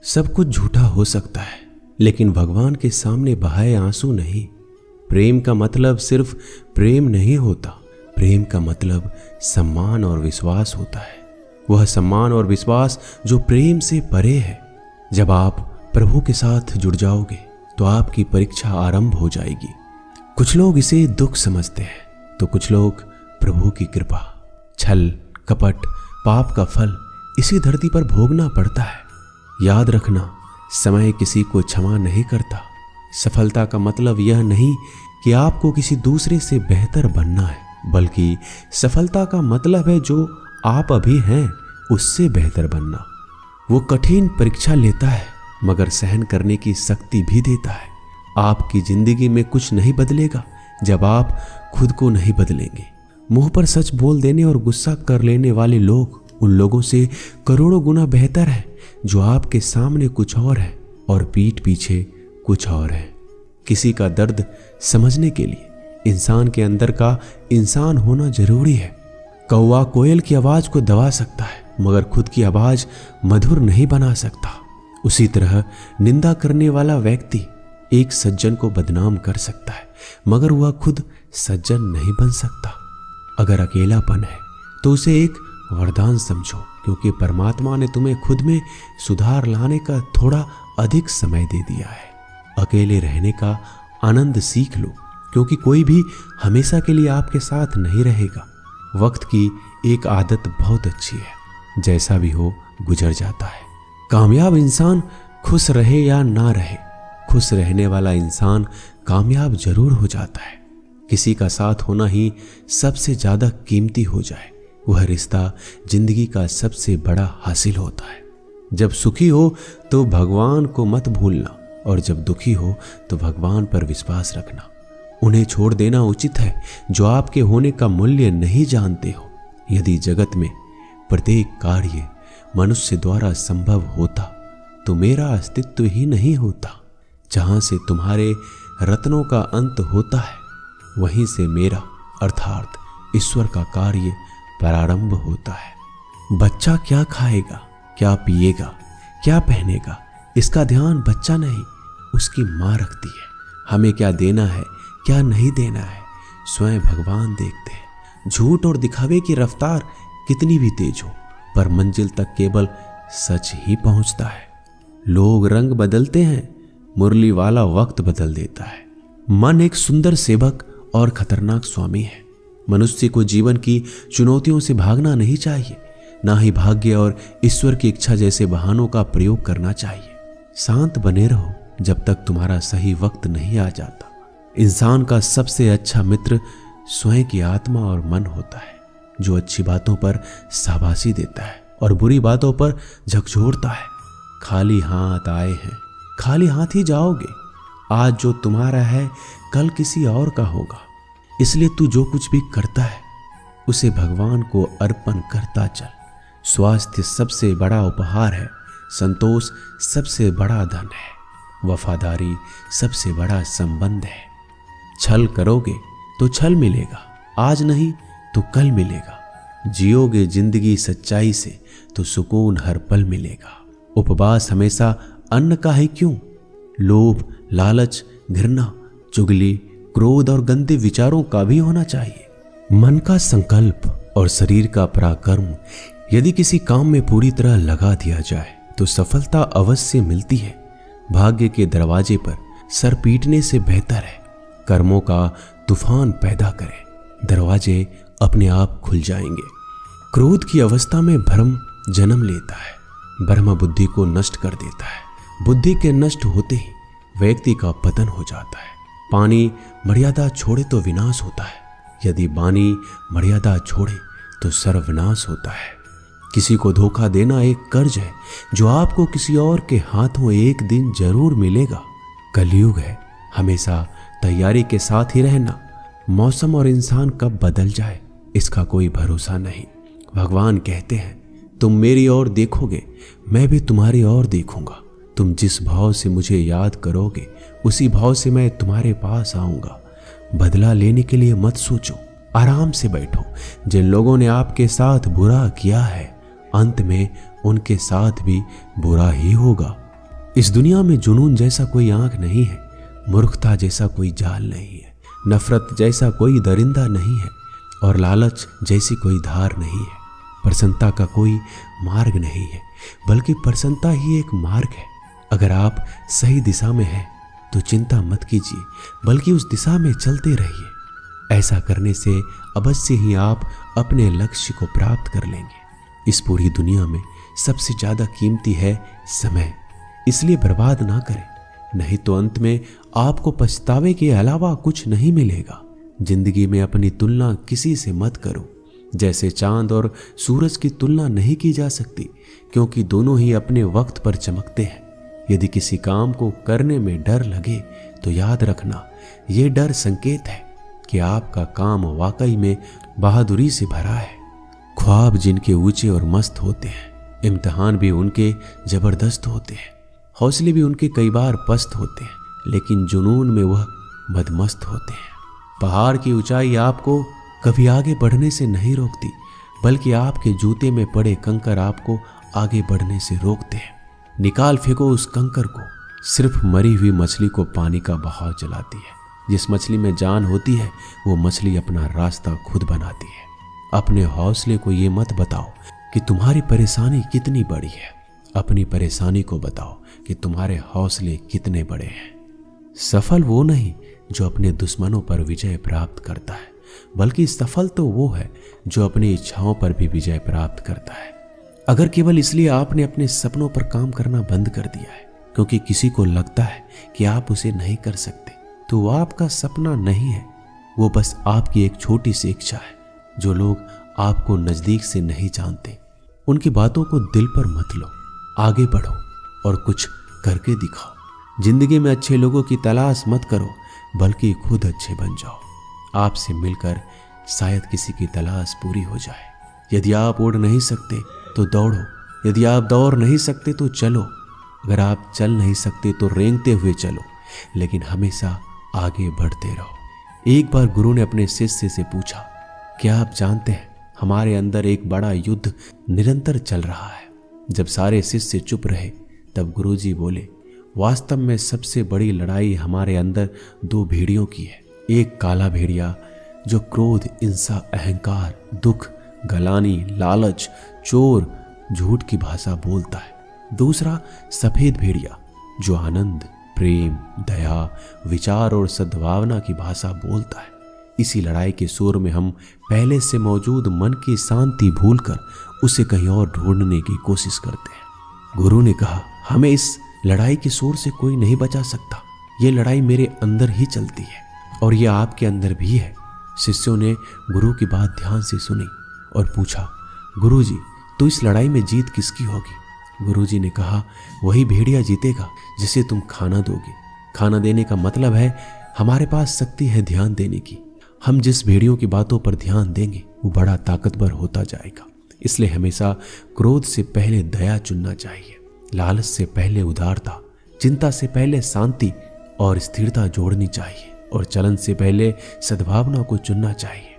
सब कुछ झूठा हो सकता है, लेकिन भगवान के सामने बहाए आंसू नहीं। प्रेम का मतलब सिर्फ प्रेम नहीं होता, प्रेम का मतलब सम्मान और विश्वास होता है। वह सम्मान और विश्वास जो प्रेम से परे है। जब आप प्रभु के साथ जुड़ जाओगे तो आपकी परीक्षा आरंभ हो जाएगी। कुछ लोग इसे दुख समझते हैं तो कुछ लोग प्रभु की कृपा। छल, कपट, पाप का फल इसी धरती पर भोगना पड़ता है। याद रखना, समय किसी को क्षमा नहीं करता। सफलता का मतलब यह नहीं कि आपको किसी दूसरे से बेहतर बनना है, बल्कि सफलता का मतलब है जो आप अभी हैं उससे बेहतर बनना। वो कठिन परीक्षा लेता है मगर सहन करने की शक्ति भी देता है। आपकी जिंदगी में कुछ नहीं बदलेगा जब आप खुद को नहीं बदलेंगे। मुंह पर सच बोल देने और गुस्सा कर लेने वाले लोग उन लोगों से करोड़ों गुना बेहतर हैं जो आपके सामने कुछ और है और पीठ पीछे कुछ और है। किसी का दर्द समझने के लिए इंसान के अंदर का इंसान होना जरूरी है। कौवा कोयल की आवाज को दबा सकता है मगर खुद की आवाज मधुर नहीं बना सकता। उसी तरह निंदा करने वाला व्यक्ति एक सज्जन को बदनाम कर सकता है मगर वह खुद सज्जन नहीं बन सकता। अगर अकेलापन है तो उसे एक वरदान समझो, क्योंकि परमात्मा ने तुम्हें खुद में सुधार लाने का थोड़ा अधिक समय दे दिया है। अकेले रहने का आनंद सीख लो, क्योंकि कोई भी हमेशा के लिए आपके साथ नहीं रहेगा। वक्त की एक आदत बहुत अच्छी है, जैसा भी हो गुजर जाता है। कामयाब इंसान खुश रहे या ना रहे, खुश रहने वाला इंसान कामयाब जरूर हो जाता है। किसी का साथ होना ही सबसे ज्यादा कीमती हो जाए, वह रिश्ता जिंदगी का सबसे बड़ा हासिल होता है। जब सुखी हो तो भगवान को मत भूलना, और जब दुखी हो तो भगवान पर विश्वास रखना। उन्हें छोड़ देना उचित है जो आपके होने का मूल्य नहीं जानते हो। यदि जगत में प्रत्येक कार्य मनुष्य द्वारा संभव होता तो मेरा अस्तित्व ही नहीं होता। जहां से तुम्हारे रत्नों का अंत होता है वहीं से मेरा अर्थात ईश्वर का कार्य प्रारंभ होता है। बच्चा क्या खाएगा, क्या पिएगा, क्या पहनेगा, इसका ध्यान बच्चा नहीं उसकी माँ रखती है। हमें क्या देना है, क्या नहीं देना है, स्वयं भगवान देखते हैं। झूठ और दिखावे की रफ्तार कितनी भी तेज हो, पर मंजिल तक केवल सच ही पहुंचता है। लोग रंग बदलते हैं, मुरली वाला वक्त बदल देता है। मन एक सुंदर सेवक और खतरनाक स्वामी है। मनुष्य को जीवन की चुनौतियों से भागना नहीं चाहिए, ना ही भाग्य और ईश्वर की इच्छा जैसे बहानों का प्रयोग करना चाहिए। शांत बने रहो जब तक तुम्हारा सही वक्त नहीं आ जाता। इंसान का सबसे अच्छा मित्र स्वयं की आत्मा और मन होता है, जो अच्छी बातों पर शाबाशी देता है और बुरी बातों पर झकझोरता है। खाली हाथ आए हैं, खाली हाथ ही जाओगे। आज जो तुम्हारा है कल किसी और का होगा, इसलिए तू जो कुछ भी करता है उसे भगवान को अर्पण करता चल। स्वास्थ्य सबसे बड़ा उपहार है, संतोष सबसे बड़ा धन है, वफादारी सबसे बड़ा संबंध है। छल करोगे तो छल मिलेगा, आज नहीं तो कल मिलेगा। जियोगे जिंदगी सच्चाई से तो सुकून हर पल मिलेगा। उपवास हमेशा अन्न का ही क्यों, लोभ, लालच, घृणा, चुगली, क्रोध और गंदे विचारों का भी होना चाहिए। मन का संकल्प और शरीर का पराक्रम यदि किसी काम में पूरी तरह लगा दिया जाए तो सफलता अवश्य मिलती है। भाग्य के दरवाजे पर सर पीटने से बेहतर है कर्मों का तूफान पैदा करें, दरवाजे अपने आप खुल जाएंगे। क्रोध की अवस्था में भ्रम जन्म लेता है, ब्रह्म बुद्धि को नष्ट कर देता है। बुद्धि के नष्ट होते ही व्यक्ति का पतन हो जाता है। पानी मर्यादा छोड़े तो विनाश होता है, यदि वाणी मर्यादा छोड़े तो सर्वनाश होता है। किसी को धोखा देना एक कर्ज है जो आपको किसी और के हाथों एक दिन जरूर मिलेगा। कलयुग है, हमेशा तैयारी के साथ ही रहना। मौसम और इंसान कब बदल जाए इसका कोई भरोसा नहीं। भगवान कहते हैं तुम मेरी ओर देखोगे, मैं भी तुम्हारी ओर देखूंगा। तुम जिस भाव से मुझे याद करोगे उसी भाव से मैं तुम्हारे पास आऊंगा। बदला लेने के लिए मत सोचो, आराम से बैठो। जिन लोगों ने आपके साथ बुरा किया है अंत में उनके साथ भी बुरा ही होगा। इस दुनिया में जुनून जैसा कोई आंख नहीं है, मूर्खता जैसा कोई जाल नहीं है, नफरत जैसा कोई दरिंदा नहीं है और लालच जैसी कोई धार नहीं है। प्रसन्नता का कोई मार्ग नहीं है, बल्कि प्रसन्नता ही एक मार्ग है। अगर आप सही दिशा में हैं तो चिंता मत कीजिए, बल्कि उस दिशा में चलते रहिए। ऐसा करने से अवश्य ही आप अपने लक्ष्य को प्राप्त कर लेंगे। इस पूरी दुनिया में सबसे ज्यादा कीमती है समय, इसलिए बर्बाद ना करें, नहीं तो अंत में आपको पछतावे के अलावा कुछ नहीं मिलेगा। जिंदगी में अपनी तुलना किसी से मत करो। जैसे चांद और सूरज की तुलना नहीं की जा सकती, क्योंकि दोनों ही अपने वक्त पर चमकते हैं। यदि किसी काम को करने में डर लगे तो याद रखना, ये डर संकेत है कि आपका काम वाकई में बहादुरी से भरा है। ख्वाब जिनके ऊंचे और मस्त होते हैं, इम्तिहान भी उनके जबरदस्त होते हैं, हौसले भी उनके कई बार पस्त होते हैं, लेकिन जुनून में वह मदमस्त होते हैं। पहाड़ की ऊंचाई आपको कभी आगे बढ़ने से नहीं रोकती, बल्कि आपके जूते में पड़े कंकर आपको आगे बढ़ने से रोकते हैं। निकाल फेंको उस कंकर को। सिर्फ मरी हुई मछली को पानी का बहाव जलाती है। जिस मछली में जान होती है वो मछली अपना रास्ता खुद बनाती है। अपने हौसले को ये मत बताओ कि तुम्हारी परेशानी कितनी बड़ी है, अपनी परेशानी को बताओ कि तुम्हारे हौसले कितने बड़े हैं। सफल वो नहीं जो अपने दुश्मनों पर विजय प्राप्त करता है, बल्कि सफल तो वो है जो अपनी इच्छाओं पर भी विजय प्राप्त करता है। अगर केवल इसलिए आपने अपने सपनों पर काम करना बंद कर दिया है क्योंकि किसी को लगता है कि आप उसे नहीं कर सकते, तो वो आपका सपना नहीं है, वो बस आपकी एक छोटी सी इच्छा है। जो लोग आपको नजदीक से नहीं जानते, उनकी बातों को दिल पर मत लो, आगे बढ़ो और कुछ करके दिखाओ। जिंदगी में अच्छे लोगों की तलाश मत करो, बल्कि खुद अच्छे बन जाओ। आपसे मिलकर शायद किसी की तलाश पूरी हो जाए। यदि आप उड़ नहीं सकते तो दौड़ो, यदि आप दौड़ नहीं सकते तो चलो, अगर आप चल नहीं सकते तो रेंगते हुए चलो, लेकिन हमेशा आगे बढ़ते रहो। एक बार गुरु ने अपने शिष्य से पूछा, क्या आप जानते हैं हमारे अंदर एक बड़ा युद्ध निरंतर चल रहा है। जब सारे शिष्य चुप रहे तब गुरुजी बोले, वास्तव में सबसे बड़ी लड़ाई हमारे अंदर दो भेड़ियों की है। एक काला भेड़िया जो क्रोध, हिंसा, अहंकार, दुख, गलानी, लालच, चोर, झूठ की भाषा बोलता है। दूसरा सफेद भेड़िया जो आनंद, प्रेम, दया, विचार और सद्भावना की भाषा बोलता है। इसी लड़ाई के शोर में हम पहले से मौजूद मन की शांति भूलकर उसे कहीं और ढूंढने की कोशिश करते हैं। गुरु ने कहा, हमें इस लड़ाई के शोर से कोई नहीं बचा सकता। ये लड़ाई मेरे अंदर ही चलती है और ये आपके अंदर भी है। शिष्यों ने गुरु की बात ध्यान से सुनी और पूछा, गुरुजी, तो इस लड़ाई में जीत किसकी होगी? गुरुजी ने कहा, वही भेड़िया जीतेगा जिसे तुम खाना दोगे। खाना देने का मतलब है हमारे पास शक्ति है ध्यान देने की। हम जिस भेड़ियों की बातों पर ध्यान देंगे वो बड़ा ताकतवर होता जाएगा। इसलिए हमेशा क्रोध से पहले दया चुनना चाहिए, लालच से पहले उदारता, चिंता से पहले शांति और स्थिरता जोड़नी चाहिए और चलन से पहले सद्भावना को चुनना चाहिए।